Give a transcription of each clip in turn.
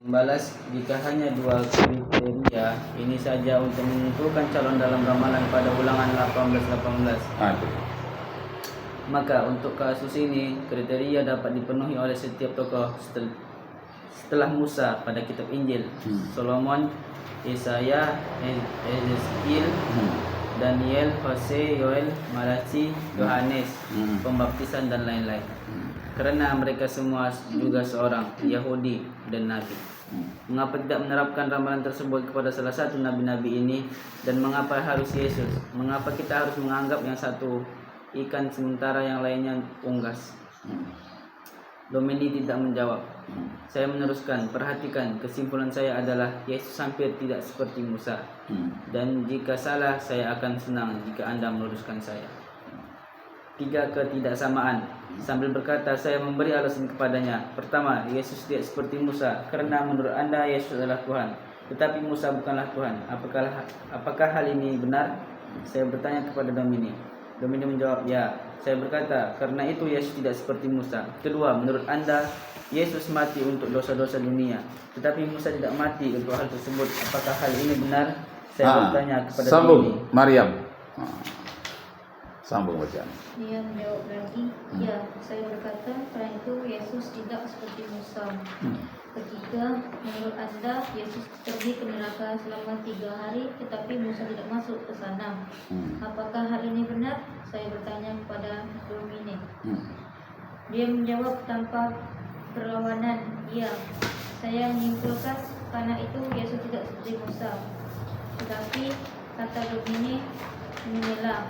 Membalas jika hanya dua kriteria ini saja untuk menentukan calon dalam ramalan pada ulangan 18. Maka untuk kasus ini kriteria dapat dipenuhi oleh setiap tokoh setelah Musa pada kitab Injil, Solomon, Yesaya, Ezekiel, Daniel, Hosea, Yoel, Malachi, Yohanes, Pembaptisan dan lain-lain. Karena mereka semua juga seorang Yahudi dan Nabi. Mengapa tidak menerapkan ramalan tersebut kepada salah satu nabi-nabi ini? Dan mengapa harus Yesus? Mengapa kita harus menganggap yang satu ikan sementara yang lainnya unggas? Domini tidak menjawab. Saya meneruskan, perhatikan, kesimpulan saya adalah Yesus hampir tidak seperti Musa. Dan jika salah, saya akan senang jika Anda meluruskan saya. 3. Ketidaksamaan. Sambil berkata, saya memberi alasan kepadanya. Pertama, Yesus tidak seperti Musa karena menurut Anda Yesus adalah Tuhan, tetapi Musa bukanlah Tuhan. Apakah hal ini benar? Saya bertanya kepada Domini. Domini menjawab, ya. Saya berkata, karena itu Yesus tidak seperti Musa. Kedua, menurut Anda Yesus mati untuk dosa-dosa dunia, tetapi Musa tidak mati untuk hal tersebut. Apakah hal ini benar? Saya bertanya kepada Domini. Maryam. Sambung bacaan. Dia menjawab lagi, ya, saya berkata, karena itu Yesus tidak seperti Musa. Ketiga, menurut Anda Yesus pergi ke neraka selama 3 hari, tetapi Musa tidak masuk ke sana. Apakah hal ini benar? Saya bertanya kepada Dominic. Dia menjawab tanpa perlawanan, ya. Saya menyimpulkan karena itu Yesus tidak seperti Musa. Tetapi kata Dominic mengelak.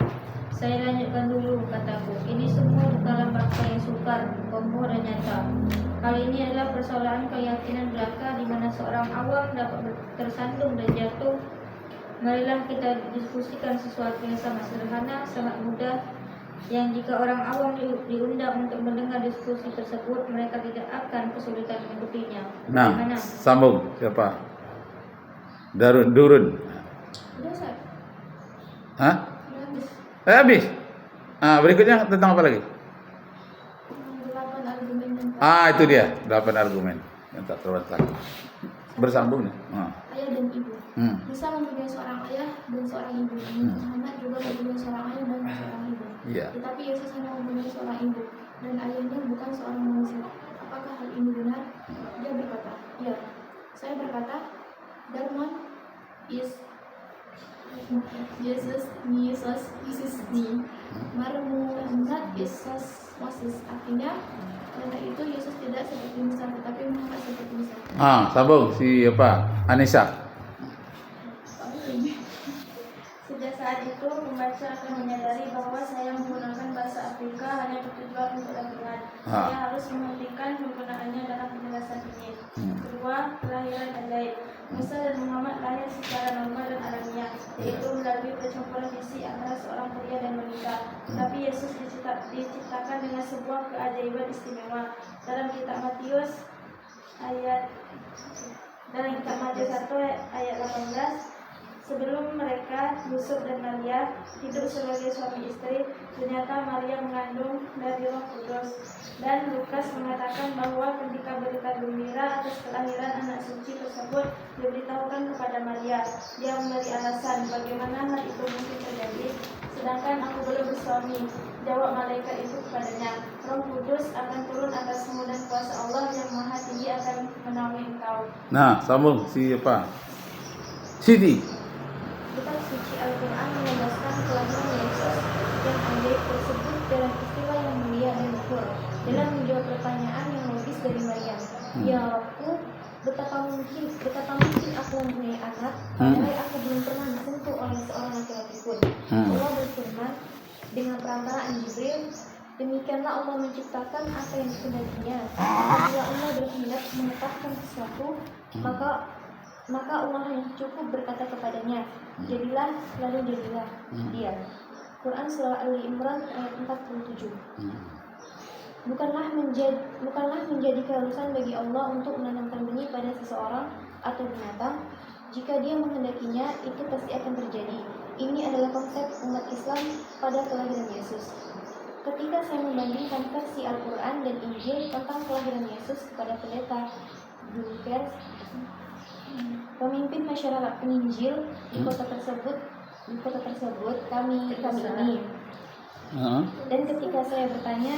Saya lanjutkan dulu, kataku. Ini semua bukanlah fakta yang sukar, kokoh dan nyata. Hal ini adalah persoalan keyakinan belaka di mana seorang awam dapat tersandung dan jatuh. Marilah kita diskusikan sesuatu yang sangat sederhana, sangat mudah, yang jika orang awam diundang untuk mendengar diskusi tersebut, mereka tidak akan kesulitan mengikutinya. Nah, sambung. Siapa? Durun. Udah, Ustaz. Hah? Habis. Berikutnya tentang apa lagi? 8 argumen. Itu dia, 8 argumen yang tak terbantah. Bersambung nih. Ayah dan ibu. Musa mempunyai seorang ayah dan seorang ibu. Muhammad juga mempunyai seorang ayah dan seorang ibu. Iya. Tetapi Yesus hanya mempunyai seorang ibu dan ayahnya bukan seorang manusia. Apakah hal ini benar? Dia berkata, ya. Saya berkata, Darman is Yesus is me. Muhammad Yesus Moses. Artinya, karena itu Yesus tidak seperti Musa, tetapi Muhammad seperti Musa. Sambung si Anissa. Sejak saat itu, pembaca akan menyadari bahwa saya menggunakan bahasa Afrika hanya bertujuan untuk latihan. Saya harus menghentikan penggunaannya dalam penjelasan ini. Kedua, kelahiran ajaib. Musa dan Muhammad lahir secara normal dan alamiah, yaitu melalui percampuran visi antara seorang pria dan wanita. Tapi Yesus diciptakan dengan sebuah keajaiban istimewa. Dalam kitab Matius 1 ayat 18, sebelum mereka, Yusuf dan Maria, hidup sebagai suami istri, ternyata Maria mengandung dari Roh Kudus. Dan Lukas mengatakan bahwa ketika berita gembira atas kelahiran anak suci tersebut diberitahukan kepada Maria, dia memberi alasan bagaimana hal itu mungkin terjadi. Sedangkan aku belum bersuami, jawab malaikat itu kepadanya, Roh Kudus akan turun atasmu dan kuasa Allah yang Maha Tinggi akan menaungi engkau. Nah, sambung si Siti. Kitab suci Al-Quran menegaskan kelahiran Yesus yang ajaib tersebut dalam istilah yang mulia dan luhur. Dalam menjawab pertanyaan yang logis dari Maryam, ya Rabku, betapa mungkin aku mempunyai anak, padahal aku belum pernah disentuh oleh seorang laki-laki pun. Allah berfirman dengan perantaraan Jibril, demikianlah Allah menciptakan apa yang dikehendakinya. Apabila Allah berkehendak menetapkan sesuatu, maka Allah yang cukup berkata kepadanya, jadilah, lalu jadilah dia. Quran Surah Ali Imran ayat 47. Bukanlah menjadi keharusan bagi Allah untuk menanamkan benih pada seseorang atau binatang. Jika dia menghendakinya, itu pasti akan terjadi. Ini adalah konsep umat Islam pada kelahiran Yesus. Ketika saya membandingkan versi Al-Quran dan Injil tentang kelahiran Yesus kepada pendeta, Lukas, pemimpin masyarakat penginjil di kota tersebut kami ini. Dan ketika saya bertanya,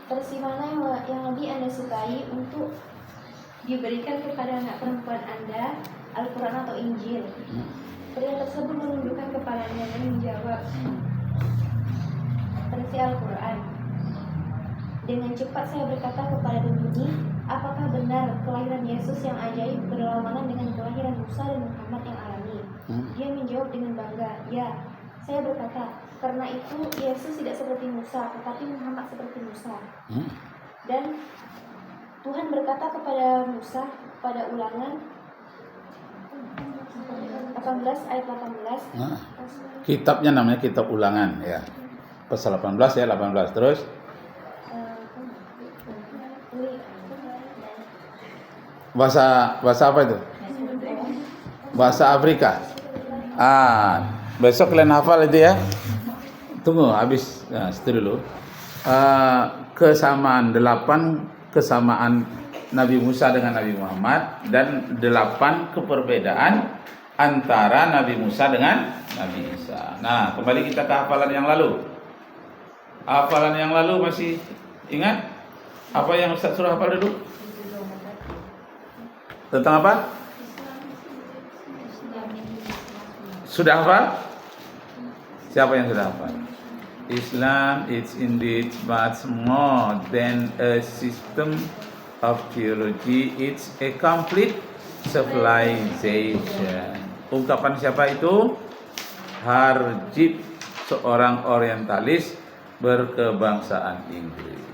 versi mana yang lebih Anda sukai untuk diberikan kepada anak perempuan Anda, Al-Quran atau Injil? Pria tersebut menundukkan kepalanya dan menjawab, versi Al-Quran. Dengan cepat saya berkata kepada pembunyi, apakah benar kelahiran Yesus yang ajaib berlawanan dengan kelahiran Musa dan Muhammad yang alami? Dia menjawab dengan bangga, ya. Saya berkata, karena itu Yesus tidak seperti Musa, tetapi Muhammad seperti Musa. Dan Tuhan berkata kepada Musa pada Ulangan 18 ayat 18. Kitabnya namanya Kitab Ulangan ya. Pasal 18 ya, 18 terus. Bahasa apa itu? Bahasa Afrika. Besok kalian hafal itu ya. Tunggu habis situ dulu. Kesamaan 8 kesamaan Nabi Musa dengan Nabi Muhammad dan 8 keperbedaan antara Nabi Musa dengan Nabi Isa. Nah, kembali kita ke hafalan yang lalu. Hafalan yang lalu masih ingat apa yang Ustaz suruh hafal dulu? Tentang apa? Sudah hafal? Siapa yang sudah hafal? Islam is indeed much more than a system of theology. It's a complete civilization. Ungkapan siapa itu? Harjib, seorang orientalis berkebangsaan Inggris.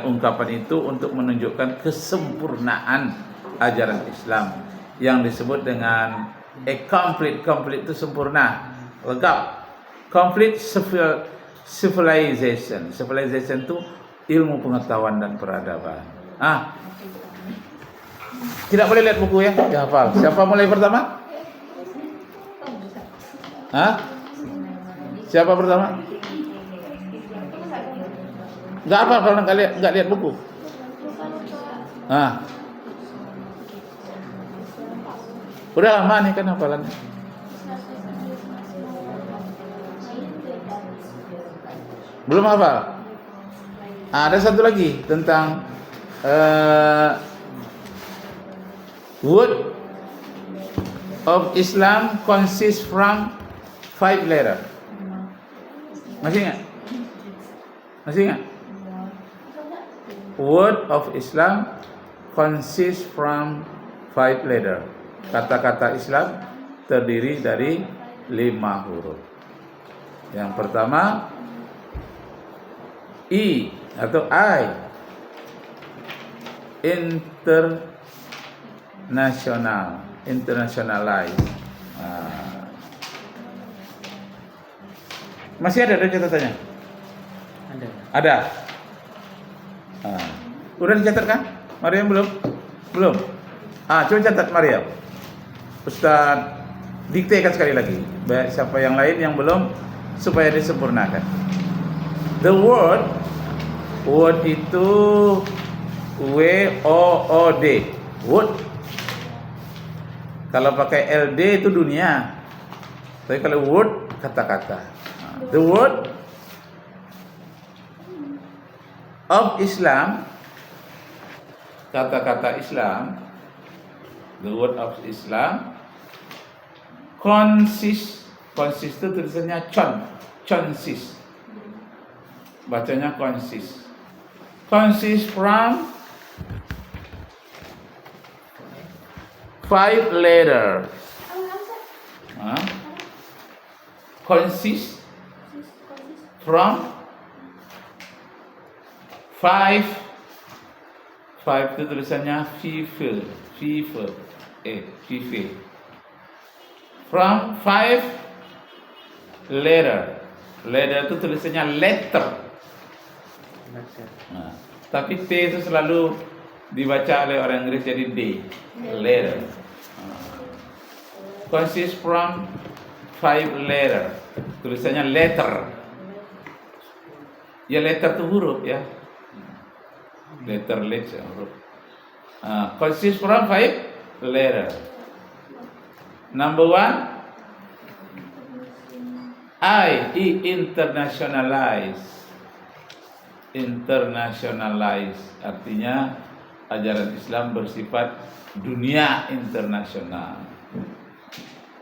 Ungkapan itu untuk menunjukkan kesempurnaan ajaran Islam yang disebut dengan complete itu sempurna, lengkap. Complete civilization. Civilization itu ilmu pengetahuan dan peradaban. Tidak boleh lihat buku ya, hafal. Siapa mulai pertama? Siapa pertama? Enggak apa kalau enggak lihat buku. Udah lama nih kan hafalannya. Belum hafal? Ada satu lagi tentang word of Islam consists from 5 letters. Masih ingat? Word of Islam consists from 5 letters. Kata-kata Islam terdiri dari 5 huruf. Yang pertama I atau I, internationalize. Masih ada catatannya? Ada. Udah dicatat kan? Maryam belum? Coba catat Maryam. Ustaz diktekan sekali lagi. Baik siapa yang lain yang belum, supaya disempurnakan. The word itu WOOD. Word. Kalau pakai LD itu dunia. Tapi kalau word kata-kata. The word of Islam, kata-kata Islam, the word of Islam consists itu tulisannya consists, bacanya consists from 5 letters. Consists from 5 itu tulisannya FIFA. From 5 letter itu tulisannya letter. Tapi T itu selalu dibaca oleh orang Inggris jadi D, letter. Consists from 5 letter. Tulisannya letter. Ya letter itu huruf ya. Letter huruf. Consists from 5 letter. Number 1, internationalize. Internationalize artinya ajaran Islam bersifat dunia internasional.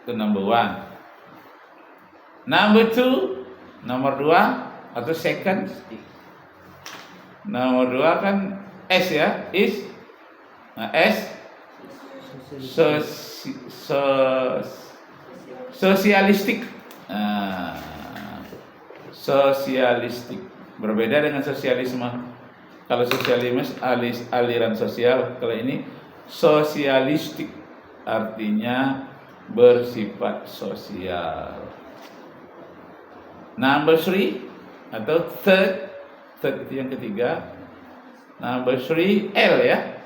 Itu number 1. Number 2, nomor 2 atau second. Nomor 2 kan S ya, is. Nah, S sosialistik. Sosialistik berbeda dengan sosialisme. Kalau sosialisme aliran sosial, kalau ini sosialistik artinya bersifat sosial. Number 3 atau third itu yang ketiga. Number 3 L ya.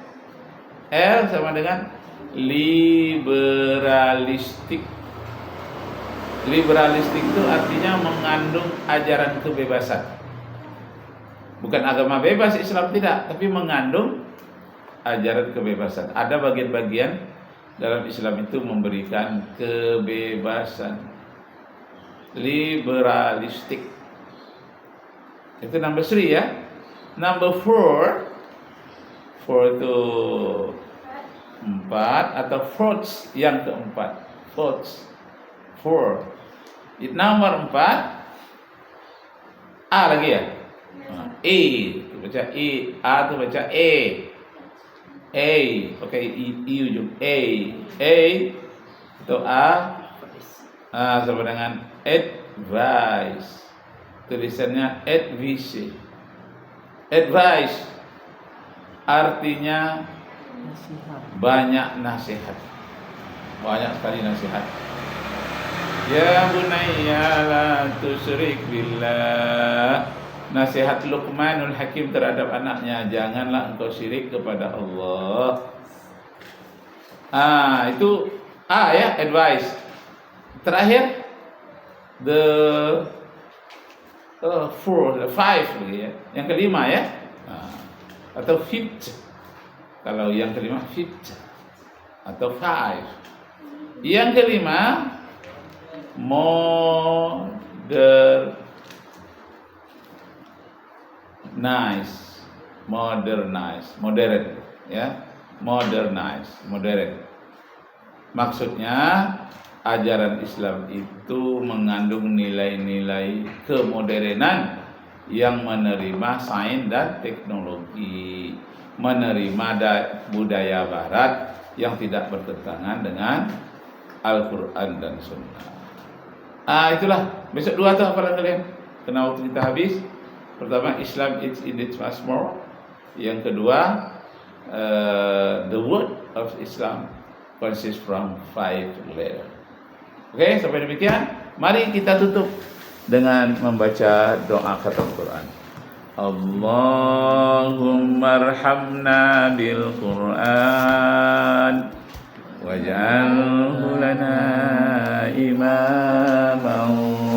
L sama dengan liberalistik. Liberalistik itu artinya mengandung ajaran kebebasan. Bukan agama bebas Islam tidak, tapi mengandung ajaran kebebasan. Ada bagian-bagian dalam Islam itu memberikan kebebasan. Liberalistik. Itu number 3 ya. Number 4 itu 4 atau fourth yang keempat. Fourth. Nomor 4 A lagi ya. E itu baca E, A itu baca E. A, oke, I ujung A atau A. Sama dengan advice. Tulisannya advice. Advice artinya banyak nasihat. Banyak sekali nasihat. Ya bunayya la tusyrik billah. Nasihat Luqmanul Hakim terhadap anaknya, janganlah engkau syirik kepada Allah. Itu A ya, advice. Terakhir the 5 ya. Yang kelima ya. Atau fifth. Kalau yang kelima fifth atau 5. Yang kelima modernize, modern ya, modern. Maksudnya ajaran Islam itu mengandung nilai-nilai kemodernan yang menerima sains dan teknologi, menerima budaya barat yang tidak bertentangan dengan Al-Quran dan Sunnah. Itulah. Besok 2 tuh hafalan kalian. Karena waktu kita habis. Pertama, Islam is in its much more. Yang kedua, the word of Islam consists from 5 letters. Oke, sampai demikian. Mari kita tutup dengan membaca doa khatam Quran. Allahumma arhamna bil Quran waj'alhu lana imaman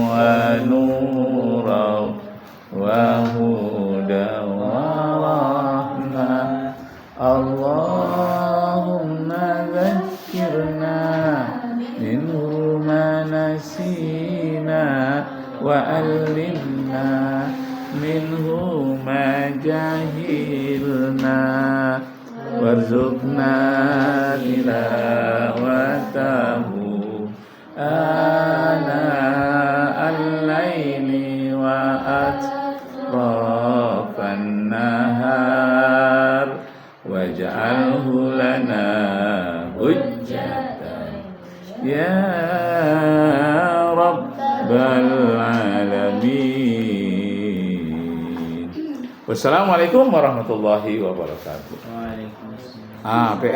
wa nuran wa hudan wa rahmah. Allahumma zakkirna minhu ma nasina wa allimna minhu ma jahilna warzuqna tilawatahu ana al-laili wa atrafan nahar waj'alhu lana hujjatan ya rabbal alamin. Wassalamualaikum warahmatullahi wabarakatuh. Waalaikumsalam. PR